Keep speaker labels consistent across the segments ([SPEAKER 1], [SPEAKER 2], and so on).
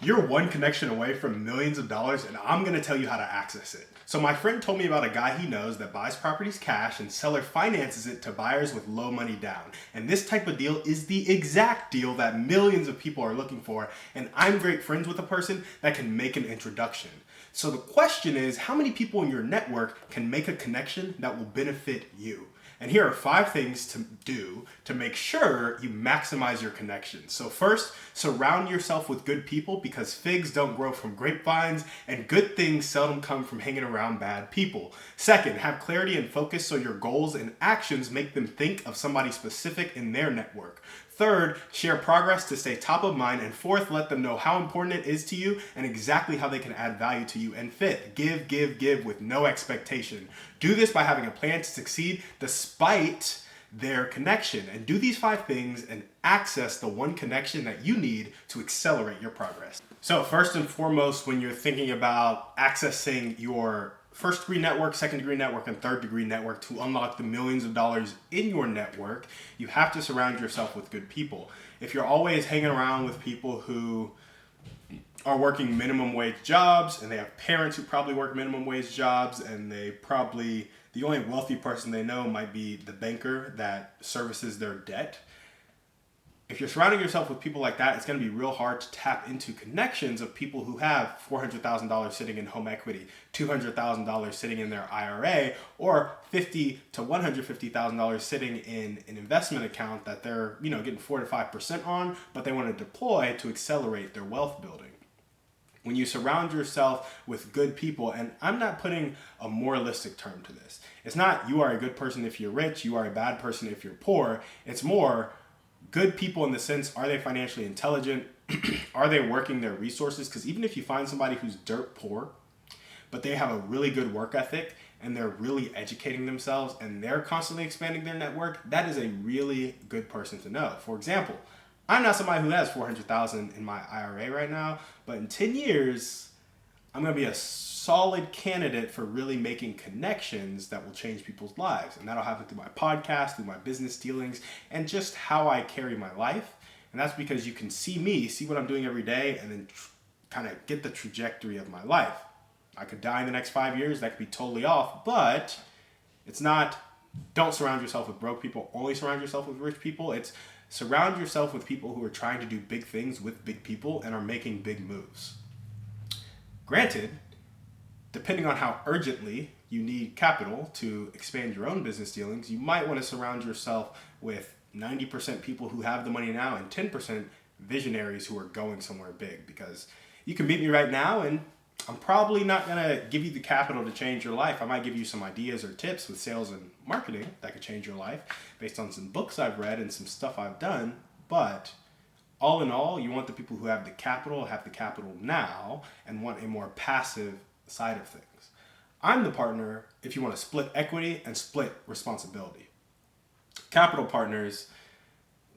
[SPEAKER 1] You're one connection away from millions of dollars, and I'm going to tell you how to access it. So my friend told me about a guy he knows that buys properties cash and seller finances it to buyers with low money down. And this type of deal is the exact deal that millions of people are looking for, and I'm great friends with a person that can make an introduction. So the question is, how many people in your network can make a connection that will benefit you? And here are 5 things to do to make sure you maximize your connections. So first, surround yourself with good people because figs don't grow from grapevines and good things seldom come from hanging around bad people. Second, have clarity and focus so your goals and actions make them think of somebody specific in their network. Third, share progress to stay top of mind. And fourth, let them know how important it is to you and exactly how they can add value to you. And fifth, give with no expectation. Do this by having a plan to succeed despite their connection. And do these 5 things and access the one connection that you need to accelerate your progress. So first and foremost, when you're thinking about accessing your first degree network, second degree network, and third degree network to unlock the millions of dollars in your network, you have to surround yourself with good people. If you're always hanging around with people who are working minimum wage jobs and they have parents who probably work minimum wage jobs and the only wealthy person they know might be the banker that services their debt. If you're surrounding yourself with people like that, it's going to be real hard to tap into connections of people who have $400,000 sitting in home equity, $200,000 sitting in their IRA, or $50,000 to $150,000 sitting in an investment account that they're getting 4 to 5% on, but they want to deploy to accelerate their wealth building. When you surround yourself with good people, and I'm not putting a moralistic term to this. It's not you are a good person if you're rich, you are a bad person if you're poor. It's more good people in the sense, are they financially intelligent? Are they working their resources? Because even if you find somebody who's dirt poor, but they have a really good work ethic and they're really educating themselves and they're constantly expanding their network, that is a really good person to know. For example, I'm not somebody who has $400,000 in my IRA right now, but in 10 years, I'm going to be a solid candidate for really making connections that will change people's lives. And that'll happen through my podcast, through my business dealings, and just how I carry my life. And that's because you can see me, see what I'm doing every day, and then kind of get the trajectory of my life. I could die in the next 5 years. That could be totally off. But it's not, don't surround yourself with broke people. Only surround yourself with rich people. It's surround yourself with people who are trying to do big things with big people and are making big moves. Granted, depending on how urgently you need capital to expand your own business dealings, you might want to surround yourself with 90% people who have the money now and 10% visionaries who are going somewhere big. Because you can meet me right now and I'm probably not going to give you the capital to change your life. I might give you some ideas or tips with sales and marketing that could change your life based on some books I've read and some stuff I've done. But all in all, you want the people who have the capital now, and want a more passive side of things. I'm the partner if you want to split equity and split responsibility. Capital partners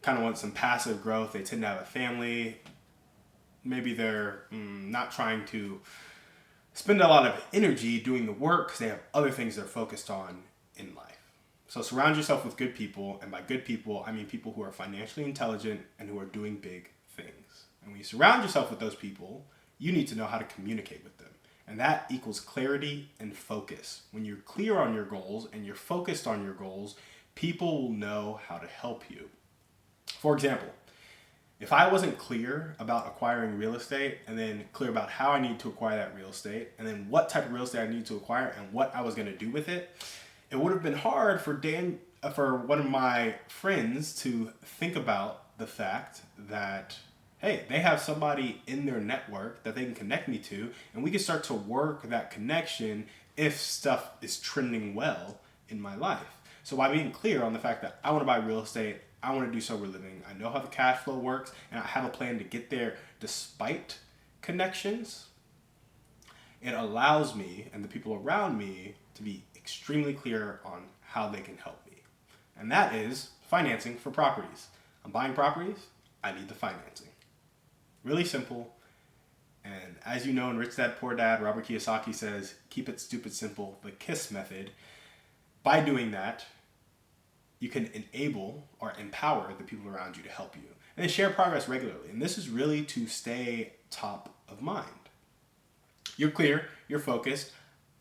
[SPEAKER 1] kind of want some passive growth. They tend to have a family. Maybe they're not trying to spend a lot of energy doing the work because they have other things they're focused on in life. So surround yourself with good people, and by good people, I mean people who are financially intelligent and who are doing big things. And when you surround yourself with those people, you need to know how to communicate with them. And that equals clarity and focus. When you're clear on your goals and you're focused on your goals, people will know how to help you. For example, if I wasn't clear about acquiring real estate and then clear about how I need to acquire that real estate and then what type of real estate I need to acquire and what I was going to do with it, it would have been hard for one of my friends to think about the fact that, hey, they have somebody in their network that they can connect me to, and we can start to work that connection if stuff is trending well in my life. So by being clear on the fact that I want to buy real estate, I want to do sober living, I know how the cash flow works, and I have a plan to get there despite connections, it allows me and the people around me to be extremely clear on how they can help me. And that is financing for properties. I'm buying properties, I need the financing. Really simple. And as you know in Rich Dad Poor Dad, Robert Kiyosaki says, keep it stupid simple, the KISS method. By doing that, you can enable or empower the people around you to help you. And then share progress regularly. And this is really to stay top of mind. You're clear, you're focused.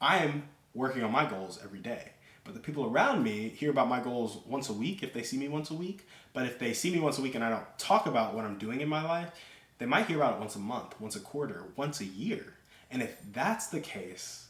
[SPEAKER 1] I am working on my goals every day. But the people around me hear about my goals once a week if they see me once a week. But if they see me once a week and I don't talk about what I'm doing in my life, they might hear about it once a month, once a quarter, once a year. And if that's the case,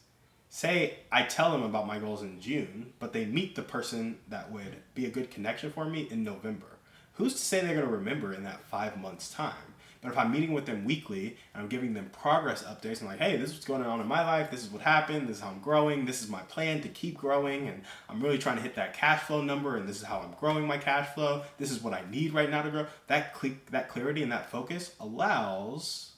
[SPEAKER 1] say I tell them about my goals in June, but they meet the person that would be a good connection for me in November. Who's to say they're going to remember in that 5 months' time? But if I'm meeting with them weekly and I'm giving them progress updates and like, hey, this is what's going on in my life, this is what happened, this is how I'm growing, this is my plan to keep growing, and I'm really trying to hit that cash flow number, and this is how I'm growing my cash flow, this is what I need right now to grow, that clarity and that focus allows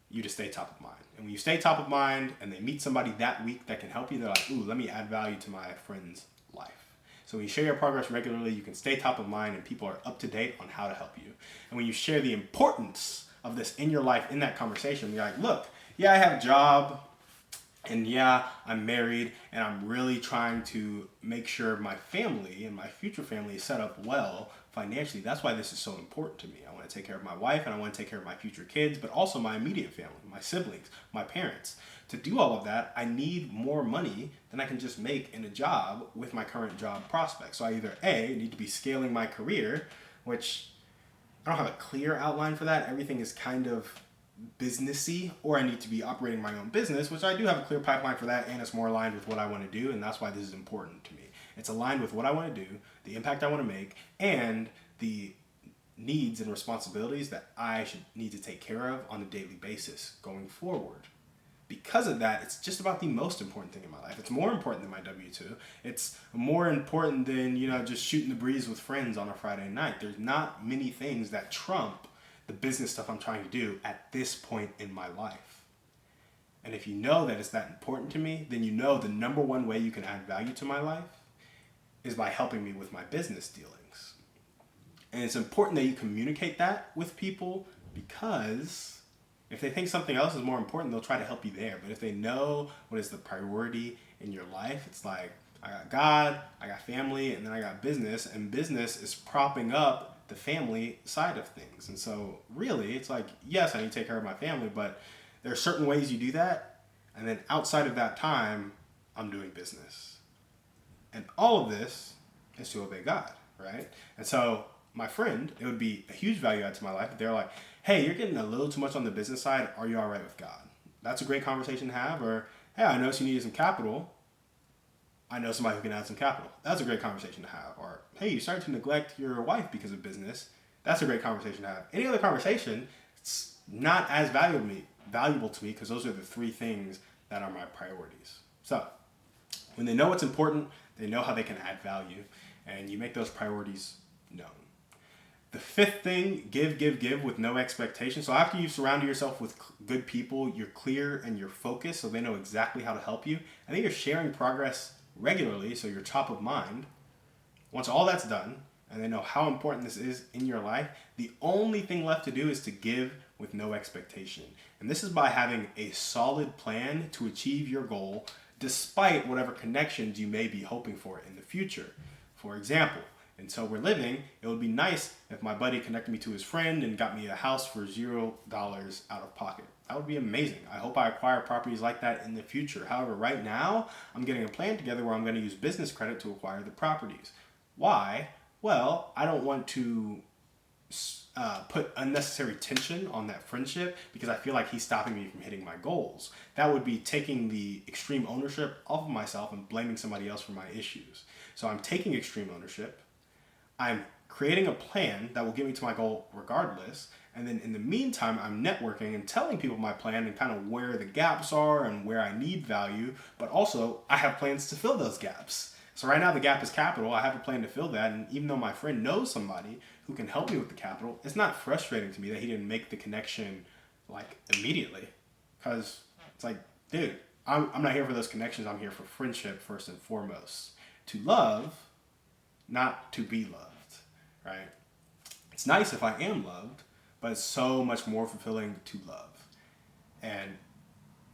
[SPEAKER 1] you to stay top of mind. And when you stay top of mind and they meet somebody that week that can help you, they're like, ooh, let me add value to my friend's life. So when you share your progress regularly, you can stay top of mind and people are up to date on how to help you. And when you share the importance of this in your life in that conversation, you're like, look, yeah, I have a job, and yeah, I'm married, and I'm really trying to make sure my family and my future family is set up well financially. That's why this is so important to me. I want to take care of my wife, and I want to take care of my future kids, but also my immediate family, my siblings, my parents. To do all of that, I need more money than I can just make in a job with my current job prospects. So I either A, need to be scaling my career, which I don't have a clear outline for that. Everything is kind of businessy, or I need to be operating my own business, which I do have a clear pipeline for that, and it's more aligned with what I want to do, and that's why this is important to me. It's aligned with what I want to do, the impact I want to make, and the needs and responsibilities that I should need to take care of on a daily basis going forward. Because of that, it's just about the most important thing in my life. It's more important than my W-2. It's more important than, just shooting the breeze with friends on a Friday night. There's not many things that trump the business stuff I'm trying to do at this point in my life. And if you know that it's that important to me, then you know the number one way you can add value to my life is by helping me with my business dealings. And it's important that you communicate that with people, because if they think something else is more important, they'll try to help you there. But if they know what is the priority in your life, it's like, I got God, I got family, and then I got business, and business is propping up the family side of things. And so really, it's like, yes, I need to take care of my family, but there are certain ways you do that, and then outside of that time, I'm doing business. And all of this is to obey God, right? And so my friend, it would be a huge value add to my life if they're like, hey, you're getting a little too much on the business side. Are you all right with God? That's a great conversation to have. Or, hey, I noticed you needed some capital. I know somebody who can add some capital. That's a great conversation to have. Or, hey, you started to neglect your wife because of business. That's a great conversation to have. Any other conversation, it's not as valuable to me, because those are the three things that are my priorities. So when they know what's important, they know how they can add value, and you make those priorities known. The fifth thing, give with no expectation. So after you've surrounded yourself with good people, you're clear and you're focused, so they know exactly how to help you. And then you're sharing progress regularly, so you're top of mind. Once all that's done, and they know how important this is in your life, the only thing left to do is to give with no expectation. And this is by having a solid plan to achieve your goal, despite whatever connections you may be hoping for in the future. For example, until we're living, it would be nice if my buddy connected me to his friend and got me a house for $0 out of pocket. That would be amazing. I hope I acquire properties like that in the future. However, right now, I'm getting a plan together where I'm going to use business credit to acquire the properties. Why? Well, I don't want to put unnecessary tension on that friendship, because I feel like he's stopping me from hitting my goals. That would be taking the extreme ownership off of myself and blaming somebody else for my issues. So I'm taking extreme ownership. I'm creating a plan that will get me to my goal regardless. And then in the meantime, I'm networking and telling people my plan and kind of where the gaps are and where I need value. But also, I have plans to fill those gaps. So right now the gap is capital. I have a plan to fill that. And even though my friend knows somebody who can help me with the capital, it's not frustrating to me that he didn't make the connection like immediately. Because it's like, dude, I'm not here for those connections. I'm here for friendship first and foremost. To love, not to be loved, right? It's nice if I am loved, but it's so much more fulfilling to love. And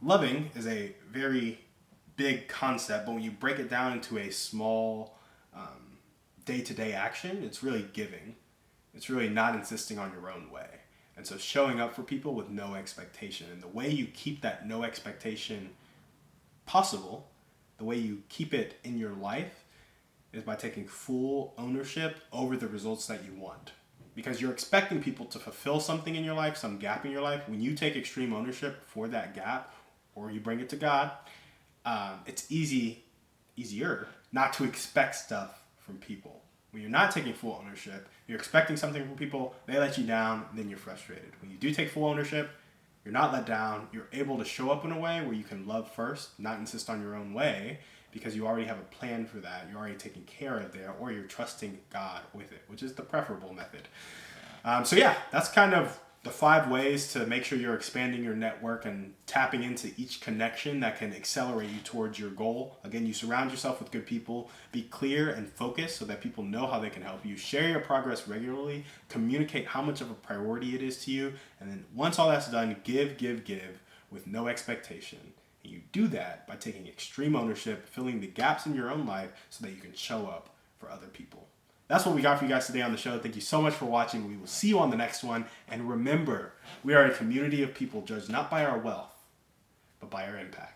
[SPEAKER 1] loving is a very big concept, but when you break it down into a small day-to-day action, it's really giving. It's really not insisting on your own way. And so showing up for people with no expectation. And the way you keep that no expectation possible, the way you keep it in your life, is by taking full ownership over the results that you want. Because you're expecting people to fulfill something in your life, some gap in your life. When you take extreme ownership for that gap, or you bring it to God, it's easier not to expect stuff from people. When you're not taking full ownership, you're expecting something from people, they let you down, and then you're frustrated. When you do take full ownership, you're not let down, you're able to show up in a way where you can love first, not insist on your own way, because you already have a plan for that, you're already taking care of there, or you're trusting God with it, which is the preferable method. So yeah, that's kind of the 5 ways to make sure you're expanding your network and tapping into each connection that can accelerate you towards your goal. Again, you surround yourself with good people, be clear and focused so that people know how they can help you. Share your progress regularly, communicate how much of a priority it is to you, and then once all that's done, give with no expectation. And you do that by taking extreme ownership, filling the gaps in your own life so that you can show up for other people. That's what we got for you guys today on the show. Thank you so much for watching. We will see you on the next one. And remember, we are a community of people judged not by our wealth, but by our impact.